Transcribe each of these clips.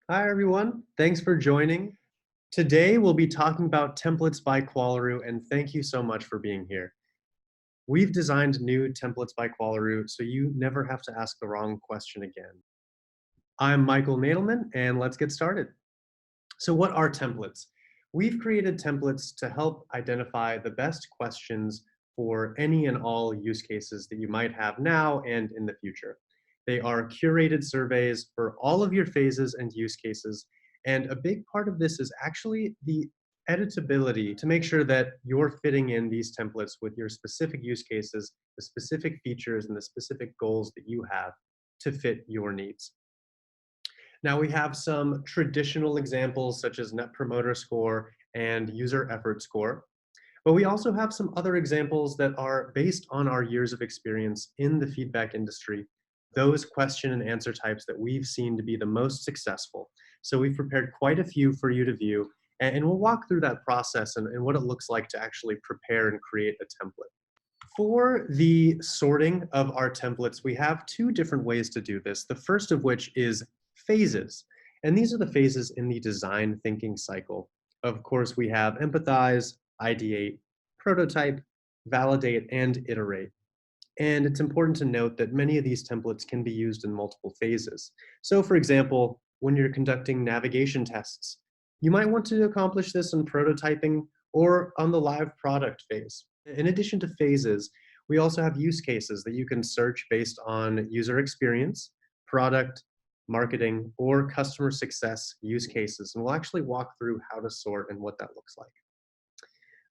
Hi, everyone. Thanks for joining. Today, we'll be talking about templates by Qualaroo, and thank you so much for being here. We've designed new templates by Qualaroo, so you never have to ask the wrong question again. I'm Michael Nadelman, and let's get started. So what are templates? We've created templates to help identify the best questions for any and all use cases that you might have now and in the future. They are curated surveys for all of your phases and use cases. And a big part of this is actually the editability to make sure that you're fitting in these templates with your specific use cases, the specific features, and the specific goals that you have to fit your needs. Now we have some traditional examples such as Net Promoter Score and User Effort Score, but we also have some other examples that are based on our years of experience in the feedback industry, those question and answer types that we've seen to be the most successful. So we've prepared quite a few for you to view, and we'll walk through that process and what it looks like to actually prepare and create a template. For the sorting of our templates, we have two different ways to do this. The first of which is phases. And these are the phases in the design thinking cycle. Of course, we have empathize, ideate, prototype, validate, and iterate. And it's important to note that many of these templates can be used in multiple phases. So for example, when you're conducting navigation tests, you might want to accomplish this in prototyping or on the live product phase. In addition to phases, we also have use cases that you can search based on user experience, product, marketing, or customer success use cases. And we'll actually walk through how to sort and what that looks like.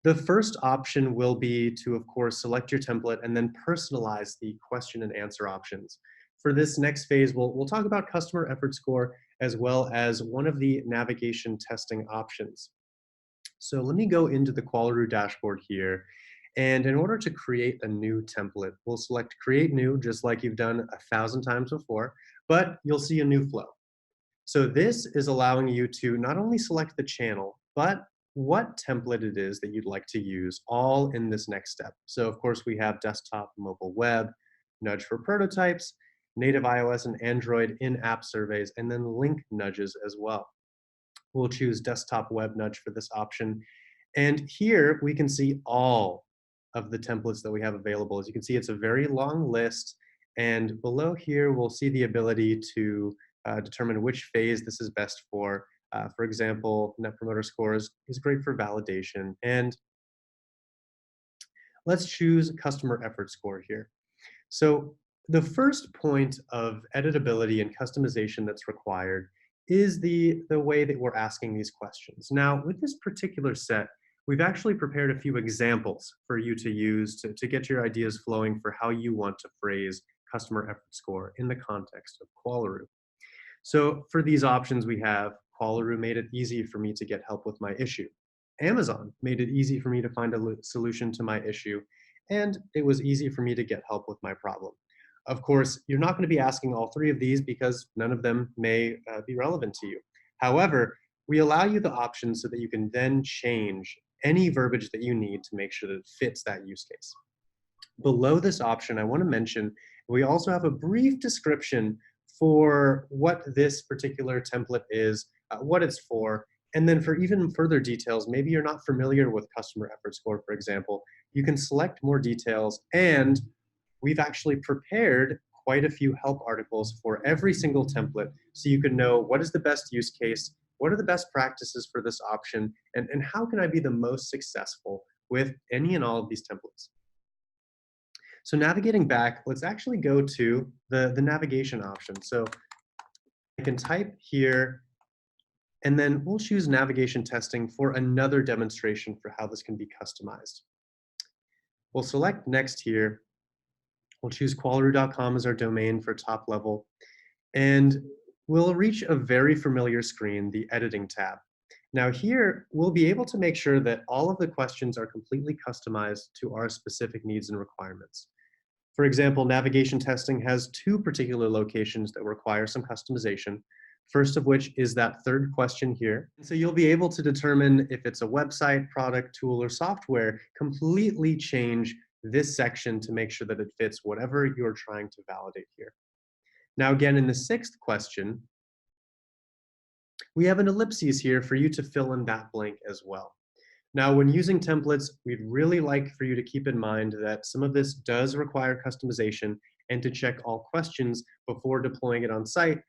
The first option will be to, of course, select your template and then personalize the question and answer options. For this next phase, we'll talk about customer effort score as well as one of the navigation testing options. So let me go into the Qualaroo dashboard here. And in order to create a new template, we'll select Create New, just like you've done 1,000 times before, but you'll see a new flow. So this is allowing you to not only select the channel, but what template it is that you'd like to use all in this next step. So of course we have desktop, mobile web, nudge for prototypes, native iOS and Android in-app surveys, and then link nudges as well. We'll choose desktop web nudge for this option. And here we can see all of the templates that we have available. As you can see, it's a very long list. And below here, we'll see the ability to determine which phase this is best for. For example, Net Promoter Score is great for validation. And let's choose customer effort score here. So the first point of editability and customization that's required is the way that we're asking these questions. Now, with this particular set, we've actually prepared a few examples for you to use to get your ideas flowing for how you want to phrase customer effort score in the context of Qualaroo. So for these options, we have Qualaroo made it easy for me to get help with my issue. Amazon made it easy for me to find a solution to my issue, and it was easy for me to get help with my problem. Of course, you're not going to be asking all three of these because none of them may be relevant to you. However, we allow you the option so that you can then change any verbiage that you need to make sure that it fits that use case. Below this option, I want to mention we also have a brief description for what this particular template is, what it's for, and then for even further details, maybe you're not familiar with customer effort score, for example, you can select more details, and we've actually prepared quite a few help articles for every single template so you can know what is the best use case, what are the best practices for this option, and how can I be the most successful with any and all of these templates. So navigating back, let's actually go to the navigation option. So I can type here, and then we'll choose navigation testing for another demonstration for how this can be customized. We'll select next here. We'll choose qualaroo.com as our domain for top level. And we'll reach a very familiar screen, the editing tab. Now here, we'll be able to make sure that all of the questions are completely customized to our specific needs and requirements. For example, navigation testing has two particular locations that require some customization. First of which is that third question here. So you'll be able to determine if it's a website, product, tool, or software, completely change this section to make sure that it fits whatever you're trying to validate here. Now again, in the sixth question, We have an ellipses here for you to fill in that blank as well. Now, when using templates, we'd really like for you to keep in mind that some of this does require customization and to check all questions before deploying it on site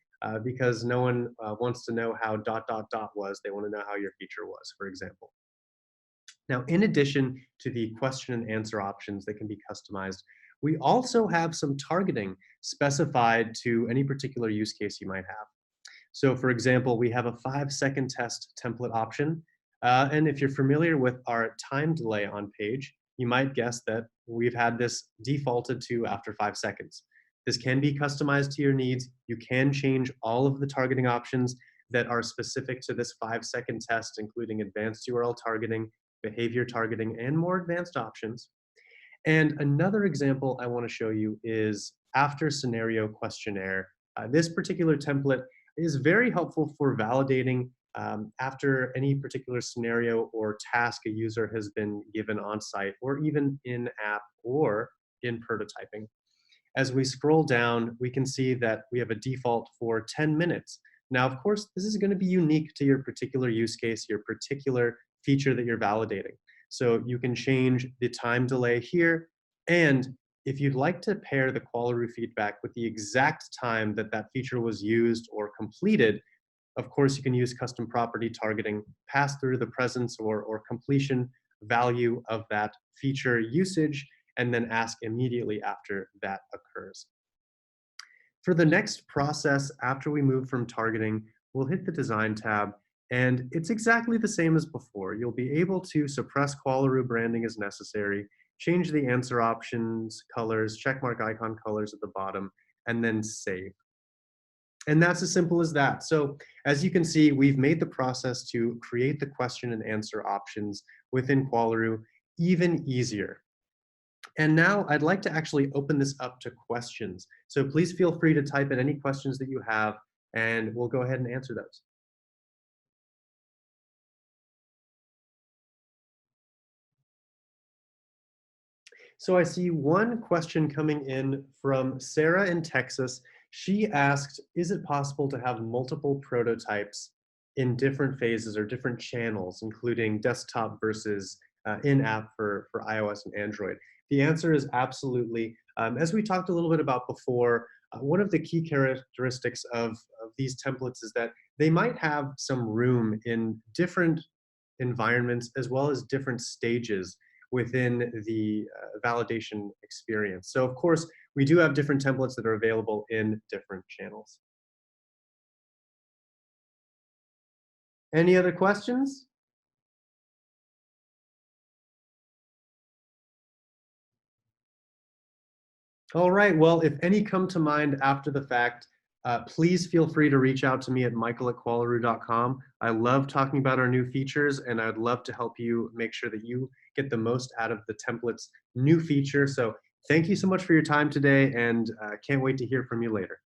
because no one wants to know how dot dot dot was. They want to know how your feature was, for example. Now, in addition to the question and answer options that can be customized, we also have some targeting specified to any particular use case you might have. So for example, we have a 5-second test template option. And if you're familiar with our time delay on page, you might guess that we've had this defaulted to after 5 seconds. This can be customized to your needs. You can change all of the targeting options that are specific to this 5-second test, including advanced URL targeting, behavior targeting, and more advanced options. And another example I want to show you is after scenario questionnaire. This particular template is very helpful for validating after any particular scenario or task a user has been given on site or even in app or in prototyping. As we scroll down, we can see that we have a default for 10 minutes. Now, of course, this is going to be unique to your particular use case, your particular feature that you're validating. So you can change the time delay here. And if you'd like to pair the Qualaroo feedback with the exact time that that feature was used or completed, of course, you can use custom property targeting, pass through the presence or completion value of that feature usage, and then ask immediately after that occurs. For the next process, after we move from targeting, we'll hit the design tab, and it's exactly the same as before. You'll be able to suppress Qualaroo branding as necessary, change the answer options, colors, checkmark icon colors at the bottom, and then save. And that's as simple as that. So as you can see, we've made the process to create the question and answer options within Qualaroo even easier. And now I'd like to actually open this up to questions. So please feel free to type in any questions that you have, and we'll go ahead and answer those. So I see one question coming in from Sarah in Texas. She asked, is it possible to have multiple prototypes in different phases or different channels, including desktop versus in-app for iOS and Android? The answer is absolutely. As we talked a little bit about before, one of the key characteristics of these templates is that they might have some room in different environments as well as different stages within the validation experience. So of course, we do have different templates that are available in different channels. Any other questions? All right, well, if any come to mind after the fact, please feel free to reach out to me at michael@qualaroo.com. I love talking about our new features, and I'd love to help you make sure that you get the most out of the template's new feature. So thank you so much for your time today, and can't wait to hear from you later.